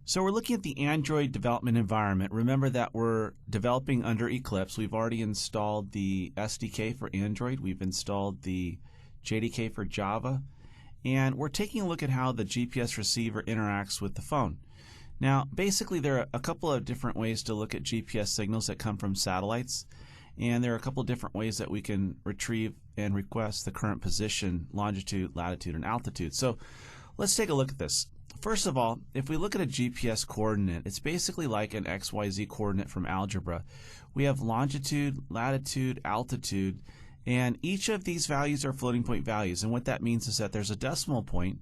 So we're looking at the Android development environment. Remember that we're developing under Eclipse. We've already installed the SDK for Android. We've installed the JDK for Java. And we're taking a look at how the GPS receiver interacts with the phone. Now, basically, there are a couple of different ways to look at GPS signals that come from satellites. And there are a couple of different ways that we can retrieve and request the current position, longitude, latitude, and altitude. So let's take a look at this. First of all, if we look at a GPS coordinate, it's basically like an XYZ coordinate from algebra. We have longitude, latitude, altitude, and each of these values are floating point values. And what that means is that there's a decimal point,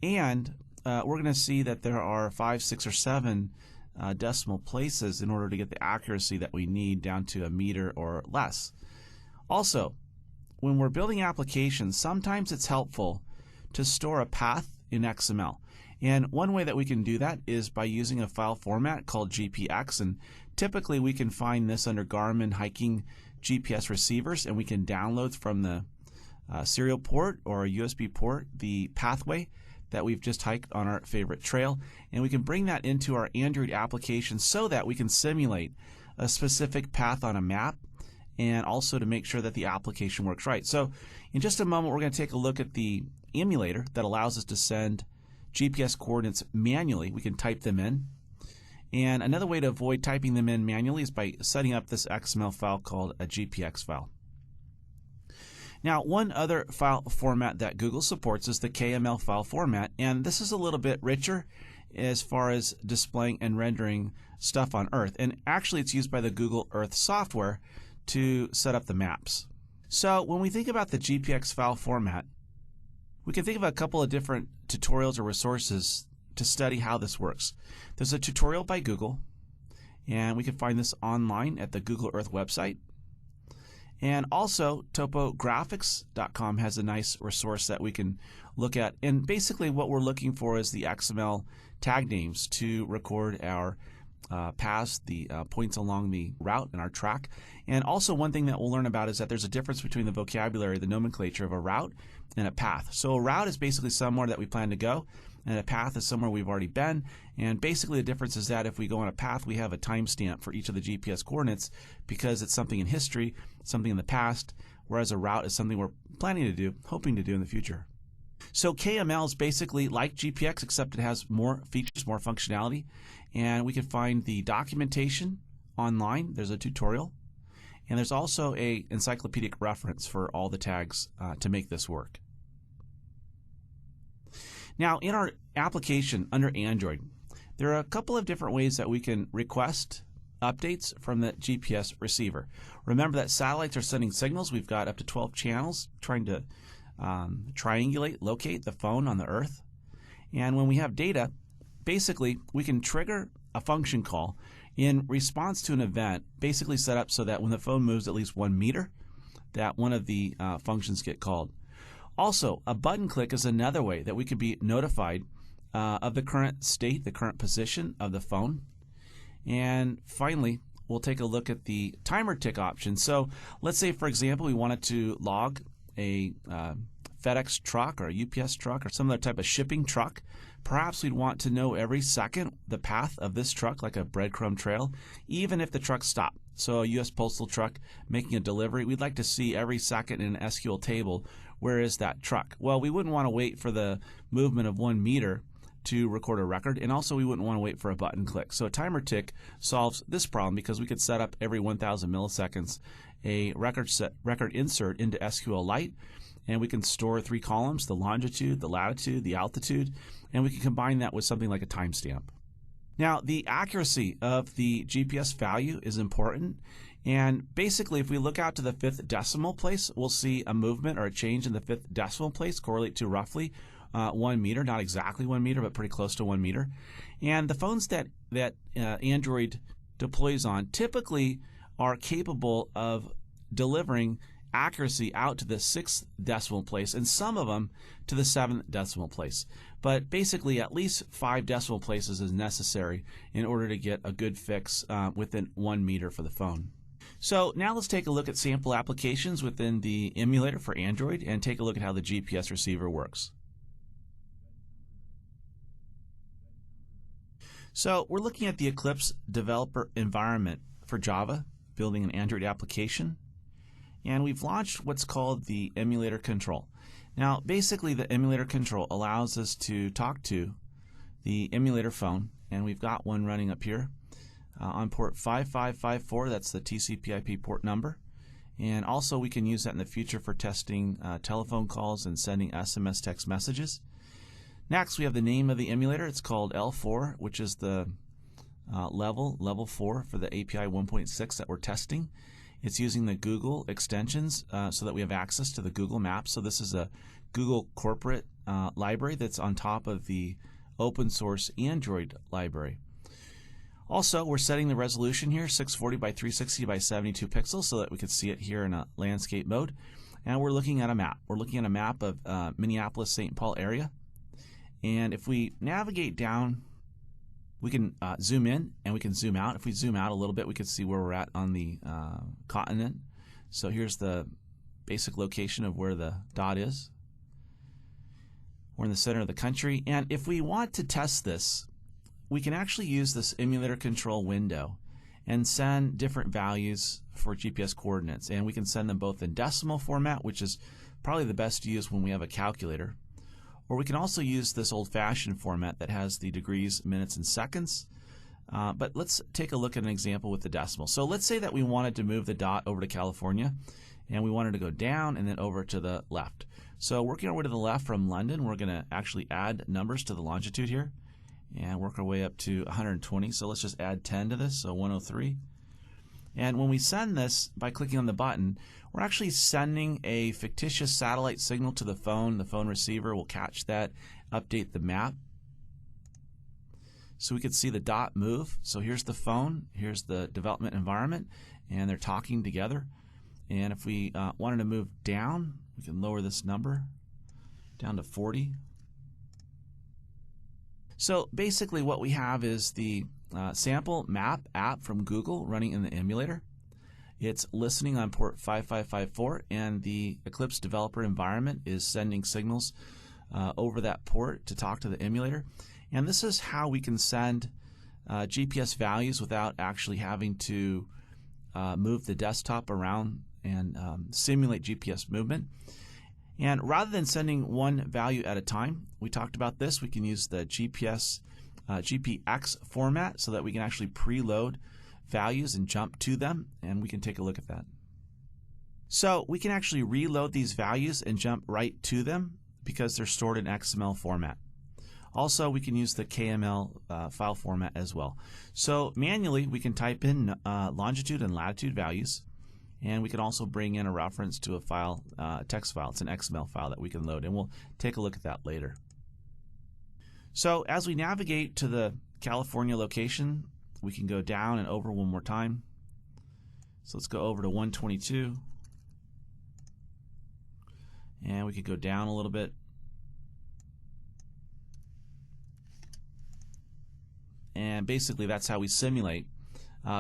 and we're going to see that there are 5, 6, or 7 decimal places in order to get the accuracy that we need down to a meter or less. Also, when we're building applications, sometimes it's helpful to store a path in XML. And one way that we can do that is by using a file format called GPX, and typically we can find this under Garmin hiking GPS receivers, and we can download from the serial port or a USB port the pathway that we've just hiked on our favorite trail, and we can bring that into our Android application so that we can simulate a specific path on a map and also to make sure that the application works right. So in just a moment we're going to take a look at the emulator that allows us to send GPS coordinates manually. We can type them in. And another way to avoid typing them in manually is by setting up this XML file called a GPX file. Now, one other file format that Google supports is the KML file format, and this is a little bit richer as far as displaying and rendering stuff on Earth. And actually, it's used by the Google Earth software to set up the maps. So when we think about the GPX file format, we can think of a couple of different tutorials or resources to study how this works. There's a tutorial by Google, and we can find this online at the Google Earth website. And also, topographics.com has a nice resource that we can look at. And basically what we're looking for is the XML tag names to record our paths, the points along the route and our track. And also one thing that we'll learn about is that there's a difference between the vocabulary, the nomenclature of a route and a path. So a route is basically somewhere that we plan to go, and a path is somewhere we've already been. And basically the difference is that if we go on a path, we have a timestamp for each of the GPS coordinates because it's something in history, something in the past, whereas a route is something we're planning to do, hoping to do in the future. So KML is basically like GPX, except it has more features, more functionality, and we can find the documentation online. There's a tutorial, and there's also a encyclopedic reference for all the tags to make this work. Now, in our application under Android, there are a couple of different ways that we can request updates from the GPS receiver. Remember that satellites are sending signals. We've got up to 12 channels trying to triangulate, locate the phone on the Earth. And when we have data, basically we can trigger a function call in response to an event, basically set up so that when the phone moves at least 1 meter, that one of the functions get called. Also, a button click is another way that we could be notified of the current state, the current position of the phone. And finally, we'll take a look at the timer tick option. So let's say, for example, we wanted to log a FedEx truck or a UPS truck or some other type of shipping truck. Perhaps we'd want to know every second the path of this truck, like a breadcrumb trail, even if the truck stopped. So a U.S. postal truck making a delivery, we'd like to see every second in an SQL table, where is that truck? Well, we wouldn't want to wait for the movement of 1 meter to record a record, and also we wouldn't want to wait for a button click. So a timer tick solves this problem because we could set up every 1,000 milliseconds a record insert into SQLite, and we can store 3 columns, the longitude, the latitude, the altitude, and we can combine that with something like a timestamp. Now, the accuracy of the GPS value is important, and basically if we look out to the 5th decimal place, we'll see a movement or a change in the 5th decimal place correlate to roughly 1 meter, not exactly 1 meter, but pretty close to 1 meter. And the phones that Android deploys on typically are capable of delivering accuracy out to the 6th decimal place, and some of them to the 7th decimal place. But basically, at least 5 decimal places is necessary in order to get a good fix within 1 meter for the phone. So now let's take a look at sample applications within the emulator for Android and take a look at how the GPS receiver works. So we're looking at the Eclipse developer environment for Java, building an Android application, and we've launched what's called the emulator control. Now basically the emulator control allows us to talk to the emulator phone, and we've got one running up here on port 5554. That's the TCP/IP port number, and also we can use that in the future for testing telephone calls and sending SMS text messages. Next, we have the name of the emulator. It's called L4, which is the level 4 for the API 1.6 that we're testing. It's using the Google extensions so that we have access to the Google Maps. So this is a Google corporate library that's on top of the open source Android library. Also, we're setting the resolution here, 640 by 360 by 72 pixels, so that we can see it here in a landscape mode. And we're looking at a map. We're looking at a map of Minneapolis-St. Paul area. And if we navigate down, we can zoom in and we can zoom out. If we zoom out a little bit, we can see where we're at on the continent. So here's the basic location of where the dot is. We're in the center of the country. And if we want to test this, we can actually use this emulator control window and send different values for GPS coordinates. And we can send them both in decimal format, which is probably the best to use when we have a calculator. Or we can also use this old-fashioned format that has the degrees, minutes, and seconds. But let's take a look at an example with the decimal. So let's say that we wanted to move the dot over to California, and we wanted to go down and then over to the left. So working our way to the left from London, we're going to actually add numbers to the longitude here and work our way up to 120. So let's just add 10 to this, so 103. And when we send this by clicking on the button, we're actually sending a fictitious satellite signal to the phone. The phone receiver will catch that, update the map. So we can see the dot move. So here's the phone, here's the development environment, and they're talking together. And if we wanted to move down, we can lower this number down to 40. So basically what we have is the sample map app from Google running in the emulator. It's listening on port 5554, and the Eclipse developer environment is sending signals over that port to talk to the emulator. And this is how we can send GPS values without actually having to move the desktop around and simulate GPS movement. And rather than sending one value at a time, we talked about this, we can use the GPX format so that we can actually preload values and jump to them, and we can take a look at that. So we can actually reload these values and jump right to them because they're stored in XML format. Also, we can use the KML file format as well. So manually, we can type in longitude and latitude values, and we can also bring in a reference to a file, text file. It's an XML file that we can load, and we'll take a look at that later. So as we navigate to the California location, we can go down and over one more time. So let's go over to 122. And we could go down a little bit. And basically that's how we simulate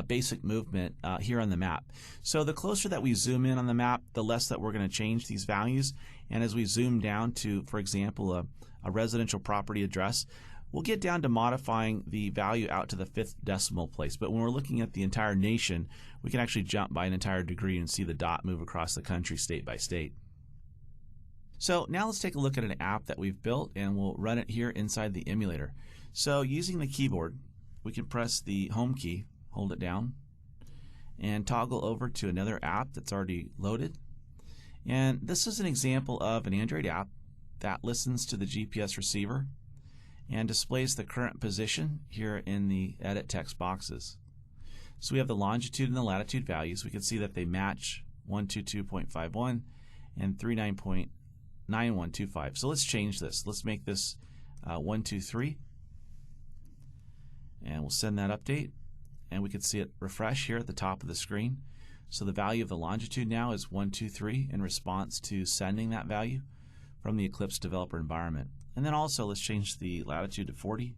basic movement here on the map. So the closer that we zoom in on the map, the less that we're going to change these values. And as we zoom down to, for example, a residential property address, we'll get down to modifying the value out to the 5th decimal place. But when we're looking at the entire nation, we can actually jump by an entire degree and see the dot move across the country state by state. So now let's take a look at an app that we've built, and we'll run it here inside the emulator. So using the keyboard, we can press the home key, hold it down, and toggle over to another app that's already loaded. And this is an example of an Android app that listens to the GPS receiver and displays the current position here in the edit text boxes. So we have the longitude and the latitude values. We can see that they match 122.51 and 39.9125. So let's change this. Let's make this 123, and we'll send that update, and we can see it refresh here at the top of the screen. So the value of the longitude now is 123 in response to sending that value from the Eclipse developer environment. And then also let's change the latitude to 40,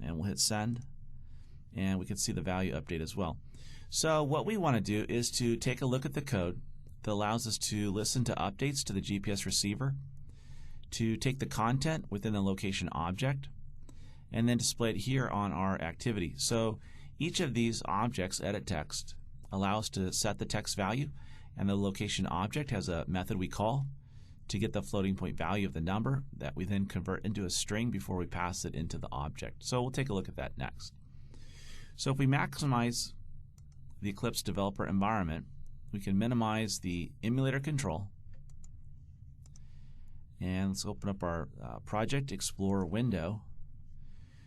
and we'll hit send, and we can see the value update as well. So what we want to do is to take a look at the code that allows us to listen to updates to the GPS receiver, to take the content within the location object, and then display it here on our activity. So each of these objects, edit text, allows to set the text value, and the location object has a method we call to get the floating point value of the number that we then convert into a string before we pass it into the object. So we'll take a look at that next. So if we maximize the Eclipse developer environment, we can minimize the emulator control. And let's open up our Project Explorer window.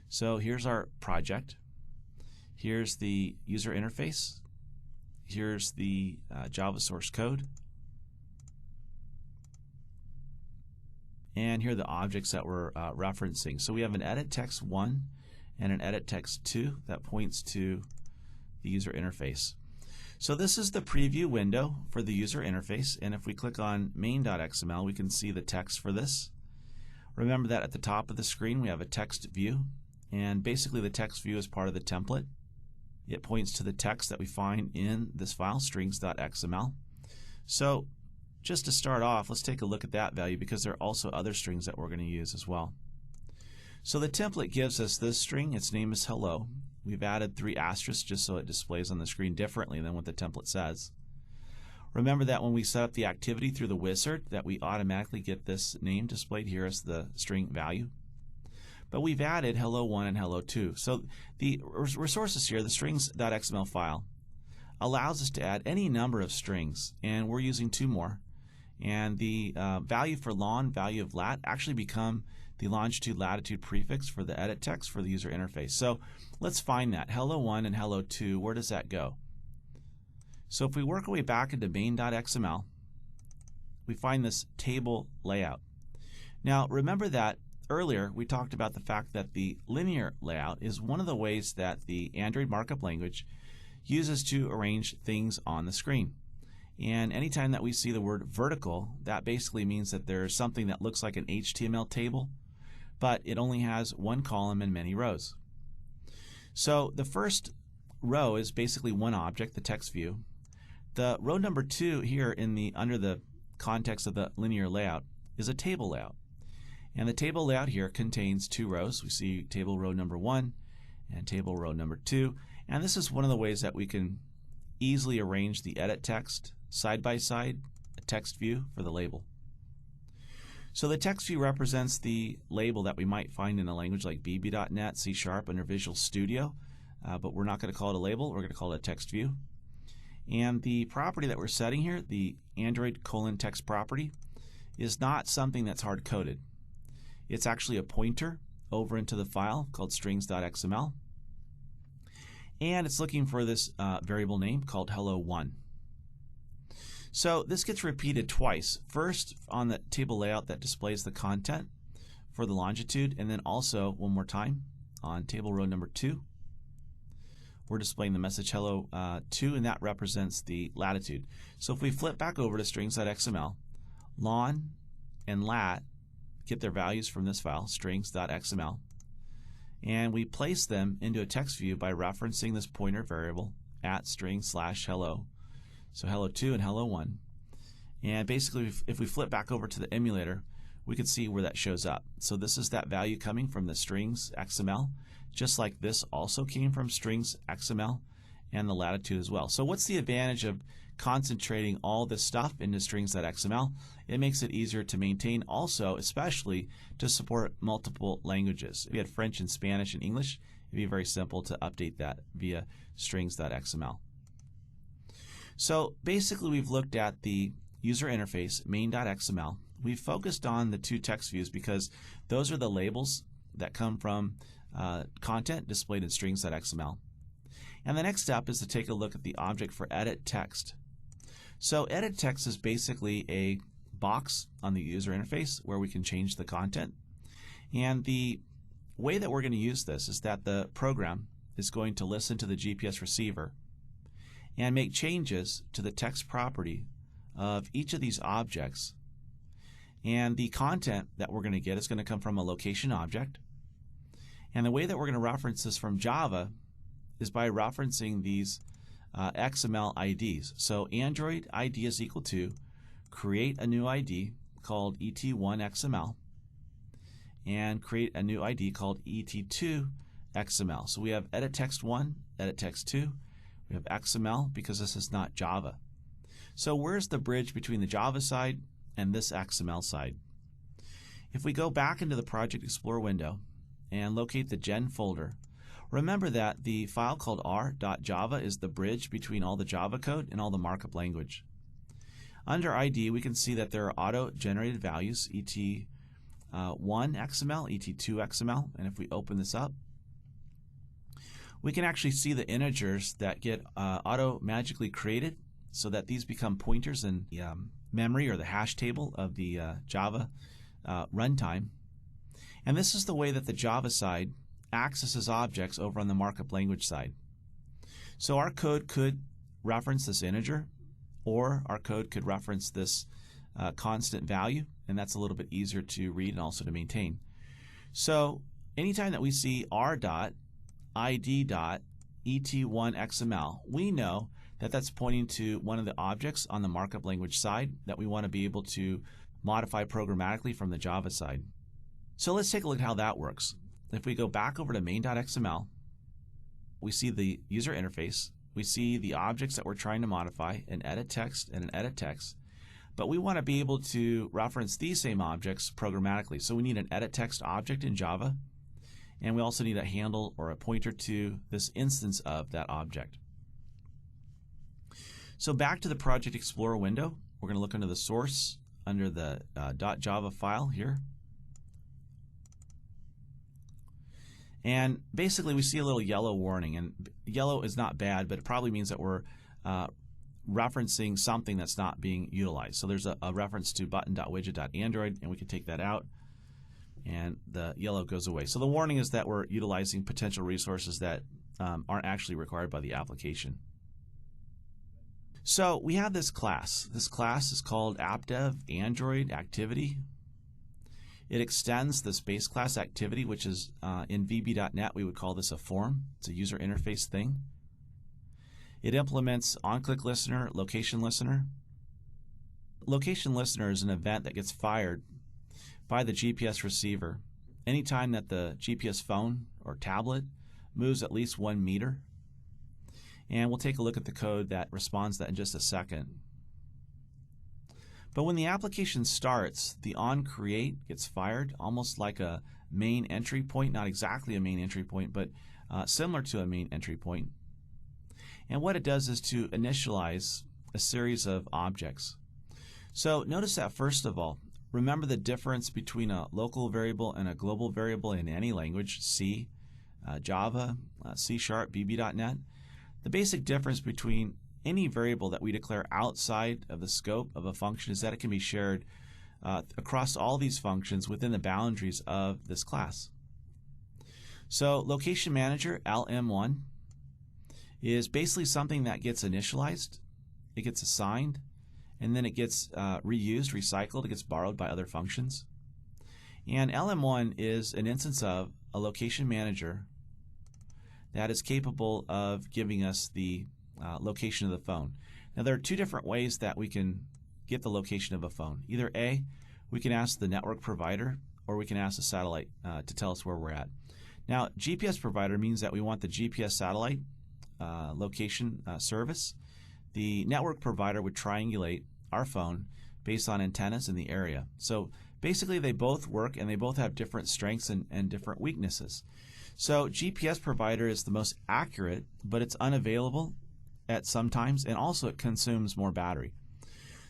So here's our project. Here's the user interface. Here's the Java source code. And here are the objects that we're referencing. So we have an edit text 1 and an edit text 2 that points to the user interface. So this is the preview window for the user interface, and if we click on main.xml, we can see the text for this. Remember that at the top of the screen we have a text view, and basically the text view is part of the template. It points to the text that we find in this file, strings.xml. So just to start off, let's take a look at that value because there are also other strings that we're going to use as well. So the template gives us this string. Its name is hello. We've added 3 asterisks just so it displays on the screen differently than what the template says. Remember that when we set up the activity through the wizard that we automatically get this name displayed here as the string value. But we've added hello1 and hello2. So the resources here, the strings.xml file, allows us to add any number of strings, and we're using 2 more. And the value for lon, value of lat, actually become the longitude latitude prefix for the edit text for the user interface. So let's find that. Hello1 and hello2, where does that go? So if we work our way back into main.xml, we find this table layout. Now remember that earlier we talked about the fact that the linear layout is one of the ways that the Android markup language uses to arrange things on the screen. And anytime that we see the word vertical, that basically means that there's something that looks like an HTML table, but it only has 1 column and many rows. So the first row is basically one object, the text view. The row number 2 here under the context of the linear layout is a table layout. And the table layout here contains 2 rows. We see table row number 1 and table row number 2. And this is one of the ways that we can easily arrange the edit text side by side, a text view for the label. So the text view represents the label that we might find in a language like bb.net, C# under Visual Studio, but we're not going to call it a label, we're going to call it a text view. And the property that we're setting here, the Android:text property, is not something that's hard-coded. It's actually a pointer over into the file called strings.xml, and it's looking for this variable name called hello1. So this gets repeated twice. First on the table layout that displays the content for the longitude, and then also one more time on table row number 2. We're displaying the message hello2, and that represents the latitude. So if we flip back over to strings.xml, lon and lat get their values from this file, strings.xml, and we place them into a text view by referencing this pointer variable at string/hello. So hello2 and hello1. And basically if we flip back over to the emulator, we can see where that shows up. So this is that value coming from the strings XML, just like this also came from strings XML and the latitude as well. So what's the advantage of concentrating all this stuff into strings.xml? It makes it easier to maintain, also especially to support multiple languages. If you had French and Spanish and English, it'd be very simple to update that via strings.xml. So basically we've looked at the user interface, main.xml. We've focused on the 2 text views because those are the labels that come from content displayed in strings.xml. And the next step is to take a look at the object for edit text. So edit text is basically a box on the user interface where we can change the content. And the way that we're going to use this is that the program is going to listen to the GPS receiver and make changes to the text property of each of these objects. And the content that we're going to get is going to come from a location object. And the way that we're going to reference this from Java is by referencing these XML IDs. So Android ID is equal to create a new ID called ET1XML. and create a new ID called ET2 XML. So we have edit text 1, edit text 2. We have XML because this is not Java. So where's the bridge between the Java side and this XML side? If we go back into the Project Explorer window and locate the Gen folder, remember that the file called r.java is the bridge between all the Java code and all the markup language. Under ID, we can see that there are auto-generated values, ET1 XML, ET2 XML, and if we open this up, we can actually see the integers that get auto-magically created so that these become pointers in the memory or the hash table of the Java runtime. And this is the way that the Java side accesses objects over on the markup language side. So our code could reference this integer, or our code could reference this constant value, and that's a little bit easier to read and also to maintain. So anytime that we see r.id.et1xml, we know that that's pointing to one of the objects on the markup language side that we want to be able to modify programmatically from the Java side. So let's take a look at how that works. If we go back over to main.xml, we see the user interface. We see the objects that we're trying to modify, an edit text and an edit text. But we want to be able to reference these same objects programmatically. So we need an edit text object in Java, and we also need a handle or a pointer to this instance of that object. So back to the Project Explorer window, we're going to look under the source, under the .java file here. And basically we see a little yellow warning, and yellow is not bad, but it probably means that we're referencing something that's not being utilized. So there's a reference to button.widget.android, and we can take that out and the yellow goes away. So the warning is that we're utilizing potential resources that aren't actually required by the application. So we have this class. This class is called AppDev Android Activity. It extends this base class activity, which is in VB.NET we would call this a form. It's a user interface thing. It implements onClick Listener, Location Listener. Location Listener is an event that gets fired by the GPS receiver anytime that the GPS phone or tablet moves at least 1 meter. And we'll take a look at the code that responds to that in just a second. But when the application starts, the onCreate gets fired, almost like a main entry point, not exactly a main entry point, but similar to a main entry point. And what it does is to initialize a series of objects. So notice that first of all, remember the difference between a local variable and a global variable in any language, C, Java, C#, VB.NET. The basic difference between any variable that we declare outside of the scope of a function is that it can be shared across all these functions within the boundaries of this class. So Location Manager, LM1, is basically something that gets initialized, it gets assigned, and then it gets reused, recycled, it gets borrowed by other functions. And LM1 is an instance of a location manager that is capable of giving us the location of the phone. Now there are two different ways that we can get the location of a phone. Either A, we can ask the network provider, or we can ask the satellite to tell us where we're at. Now GPS provider means that we want the GPS satellite location service. The network provider would triangulate our phone based on antennas in the area. So basically they both work and they both have different strengths and different weaknesses. So GPS provider is the most accurate, but it's unavailable at some times, and also it consumes more battery.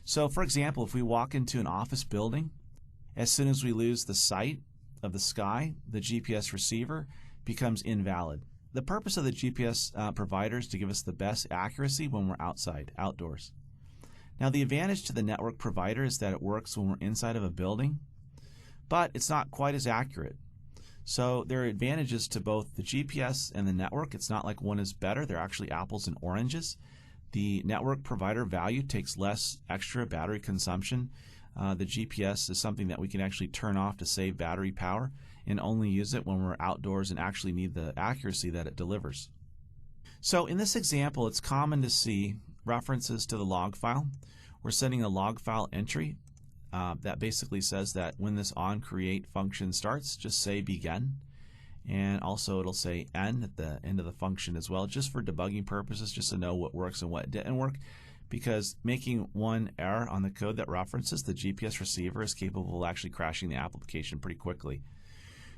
So for example, if we walk into an office building, as soon as we lose the sight of the sky, the GPS receiver becomes invalid. The purpose of the GPS provider is to give us the best accuracy when we're outside, outdoors. Now the advantage to the network provider is that it works when we're inside of a building, but it's not quite as accurate. So there are advantages to both the GPS and the network. It's not like one is better. They're actually apples and oranges. The network provider value takes less extra battery consumption. The GPS is something that we can actually turn off to save battery power and only use it when we're outdoors and actually need the accuracy that it delivers. So in this example, it's common to see references to the log file. We're sending a log file entry that basically says that when this onCreate function starts, just say begin. And also it'll say end at the end of the function as well, just for debugging purposes, just to know what works and what didn't work. Because making one error on the code that references the GPS receiver is capable of actually crashing the application pretty quickly.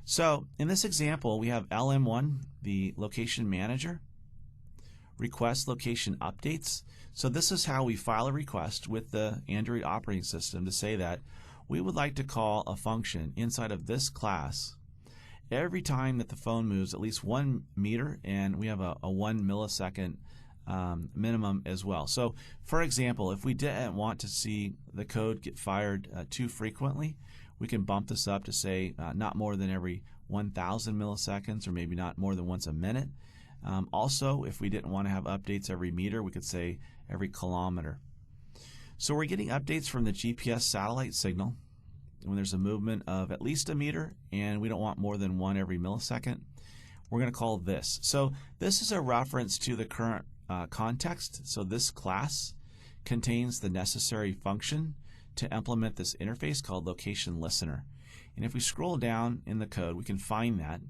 So in this example, we have LM1, the location manager, request location updates. So this is how we file a request with the Android operating system to say that we would like to call a function inside of this class every time that the phone moves at least 1 meter, and we have a 1 millisecond minimum as well. So for example, if we didn't want to see the code get fired too frequently, we can bump this up to say not more than every 1,000 milliseconds, or maybe not more than once a minute. Also, if we didn't want to have updates every meter, we could say every kilometer. So we're getting updates from the GPS satellite signal when there's a movement of at least a meter, and we don't want more than 1 every millisecond. We're going to call this. So this is a reference to the current context. So this class contains the necessary function to implement this interface called location listener. And if we scroll down in the code, we can find that.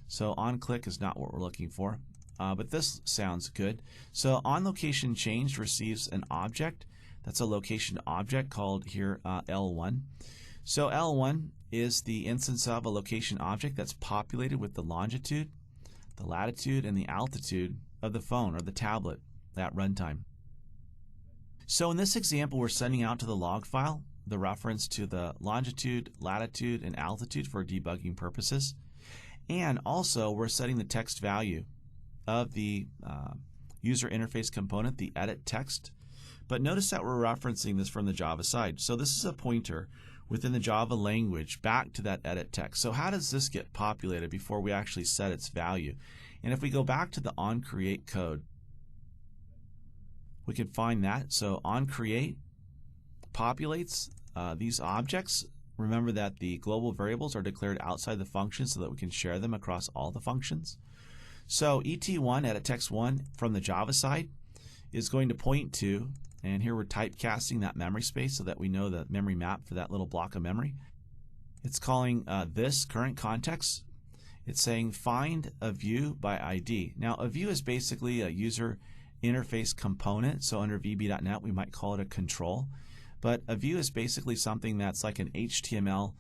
So onClick is not what we're looking for, but this sounds good. So onLocationChanged receives an object. That's a location object called here L1. So L1 is the instance of a location object that's populated with the longitude, the latitude, and the altitude of the phone or the tablet at runtime. So in this example, we're sending out to the log file the reference to the longitude, latitude, and altitude for debugging purposes. And also, we're setting the text value of the user interface component, the edit text. But notice that we're referencing this from the Java side. So this is a pointer within the Java language back to that edit text. So how does this get populated before we actually set its value? And if we go back to the onCreate code, we can find that. So onCreate populates these objects. Remember that the global variables are declared outside the function so that we can share them across all the functions. So ET1, edit text 1, from the Java side is going to point to, and here we're typecasting that memory space so that we know the memory map for that little block of memory. It's calling this current context. It's saying find a view by ID. Now a view is basically a user interface component. So under VB.NET we might call it a control. But a view is basically something that's like an HTML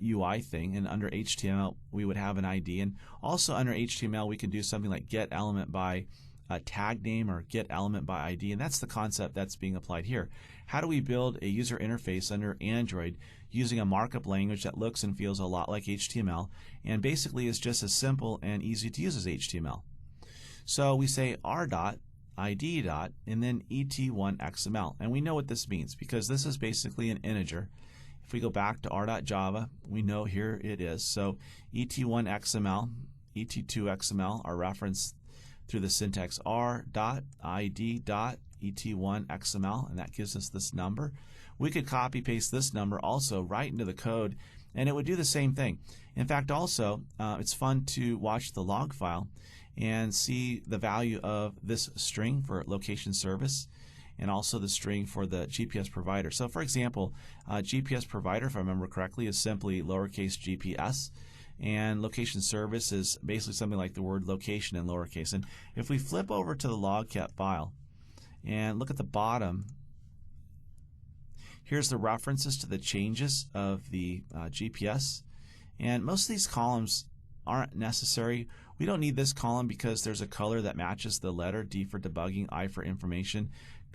UI thing, and under HTML we would have an ID. And also under HTML we can do something like get element by tag name or get element by ID, and that's the concept that's being applied here. How do we build a user interface under Android using a markup language that looks and feels a lot like HTML and basically is just as simple and easy to use as HTML? So we say r dot id dot and then et1xml, and we know what this means because this is basically an integer. If we go back to r.java, we know here it is. So et1xml, et2xml are referenced through the syntax r.id.et1xml, and that gives us this number. We could copy paste this number also right into the code, and it would do the same thing. In fact, also it's fun to watch the log file and see the value of this string for location service and also the string for the GPS provider. So for example, GPS provider, if I remember correctly, is simply lowercase GPS, and location service is basically something like the word location in lowercase. And if we flip over to the logcat file and look at the bottom, here's the references to the changes of the GPS, and most of these columns aren't necessary. We don't need this column because there's a color that matches the letter. D for debugging, I for information.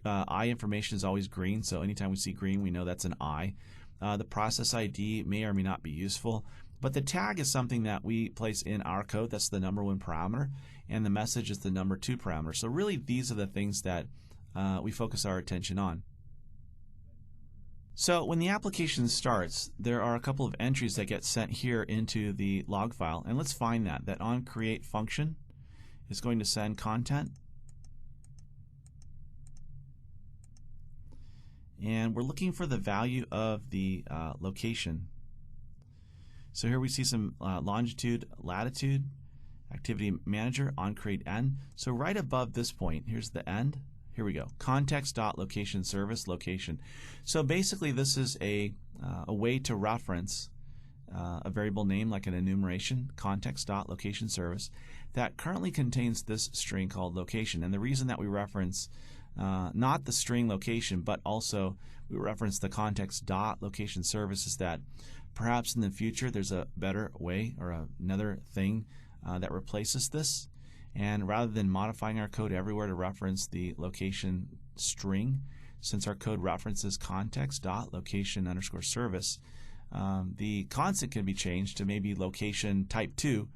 I information is always green, so anytime we see green we know that's an I. The process ID may or may not be useful, but the tag is something that we place in our code. That's the number 1 parameter, and the message is the number 2 parameter. So really these are the things that we focus our attention on. So when the application starts, there are a couple of entries that get sent here into the log file, and let's find that. That onCreate function is going to send content, and we're looking for the value of the location. So here we see some longitude, latitude, activity manager, onCreate end. So right above this point, here's the end. Here we go. Context.location service location. So basically this is a a way to reference a variable name like an enumeration, context.location service, that currently contains this string called location. And the reason that we reference not the string location, but also we reference the context.location service is that perhaps in the future there's a better way or another thing that replaces this. And rather than modifying our code everywhere to reference the location string, since our code references context.location_service, the constant can be changed to maybe location type 2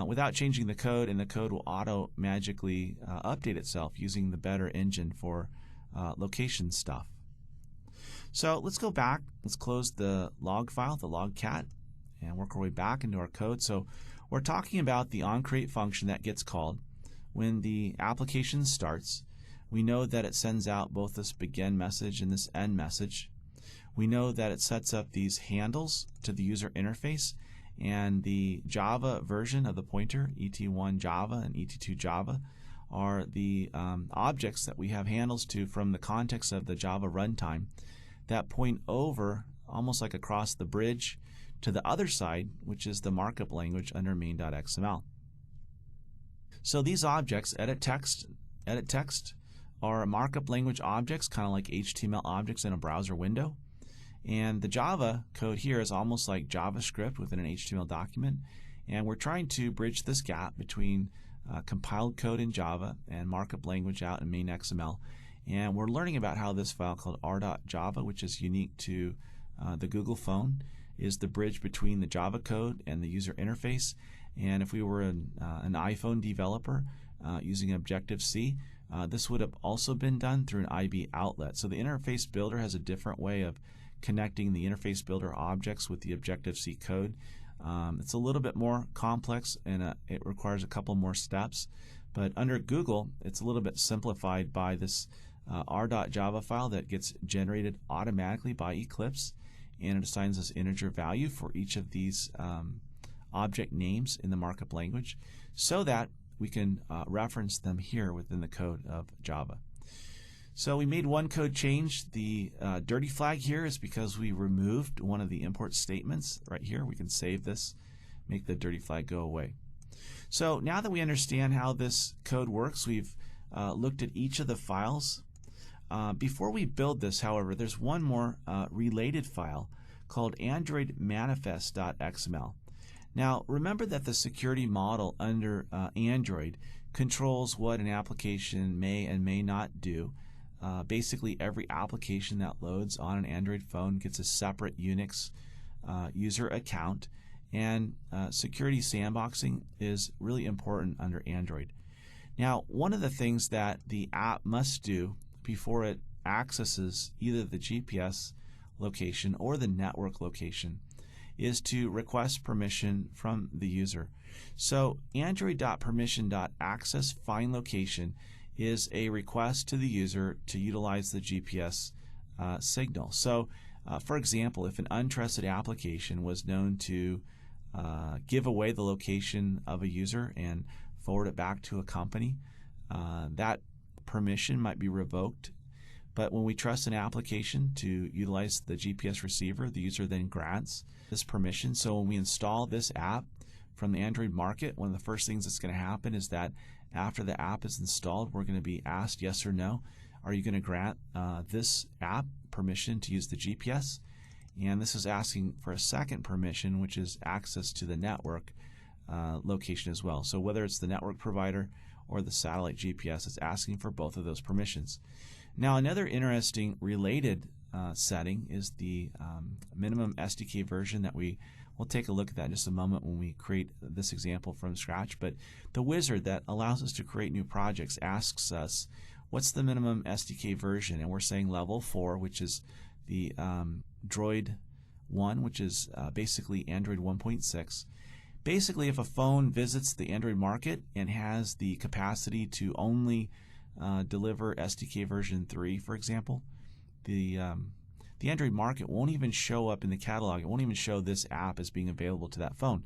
without changing the code, and the code will magically update itself using the better engine for location stuff. So let's go back. Let's close the log file, the logcat, and work our way back into our code. So we're talking about the onCreate function that gets called when the application starts. We know that it sends out both this begin message and this end message. We know that it sets up these handles to the user interface, and the Java version of the pointer, ET1 Java and ET2 Java, are the objects that we have handles to from the context of the Java runtime that point over, almost like across the bridge, to the other side, which is the markup language under main.xml. So these objects, edit text, are markup language objects, kind of like HTML objects in a browser window. And the Java code here is almost like JavaScript within an HTML document. And we're trying to bridge this gap between compiled code in Java and markup language out in main.xml. And we're learning about how this file called r.java, which is unique to the Google phone, is the bridge between the Java code and the user interface. And if we were an iPhone developer using Objective-C, this would have also been done through an IB outlet. So the interface builder has a different way of connecting the interface builder objects with the Objective-C code. It's a little bit more complex, and it requires a couple more steps. But under Google, it's a little bit simplified by this r.java file that gets generated automatically by Eclipse, and it assigns us integer value for each of these object names in the markup language so that we can reference them here within the code of Java. So we made one code change. The dirty flag here is because we removed one of the import statements right here. We can save this, make the dirty flag go away. So now that we understand how this code works, we've looked at each of the files. Before we build this, however, there's one more related file called AndroidManifest.xml. Now, remember that the security model under Android controls what an application may and may not do. Basically, every application that loads on an Android phone gets a separate Unix user account, and security sandboxing is really important under Android. Now, one of the things that the app must do before it accesses either the GPS location or the network location is to request permission from the user. So Android.permission.accessFindLocation is a request to the user to utilize the GPS signal. So for example, if an untrusted application was known to give away the location of a user and forward it back to a company, that permission might be revoked. But when we trust an application to utilize the GPS receiver, the user then grants this permission. So when we install this app from the Android market, one of the first things that's going to happen is that after the app is installed, we're going to be asked yes or no. Are you going to grant this app permission to use the GPS? And this is asking for a second permission, which is access to the network location as well. So whether it's the network provider or the satellite GPS, it's asking for both of those permissions. Now, another interesting related setting is the minimum SDK version that we'll take a look at that in just a moment when we create this example from scratch. But the wizard that allows us to create new projects asks us, what's the minimum SDK version? And we're saying level 4, which is the Droid 1, which is basically Android 1.6. Basically, if a phone visits the Android market and has the capacity to only deliver SDK version 3, for example, the Android market won't even show up in the catalog. It won't even show this app as being available to that phone.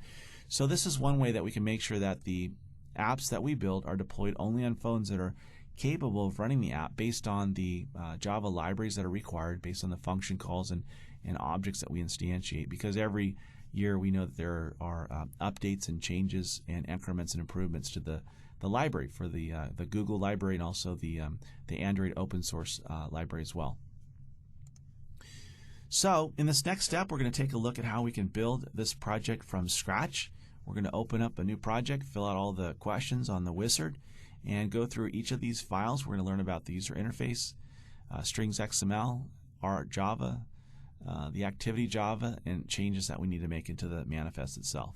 So this is one way that we can make sure that the apps that we build are deployed only on phones that are capable of running the app based on the Java libraries that are required, based on the function calls and and objects that we instantiate, because every year we know that there are updates and changes and increments and improvements to the library for the Google library and also the Android open source library as well. So in this next step, we're going to take a look at how we can build this project from scratch. We're going to open up a new project, fill out all the questions on the wizard, and go through each of these files. We're going to learn about the user interface, strings XML, art Java, the activity Java, and changes that we need to make into the manifest itself.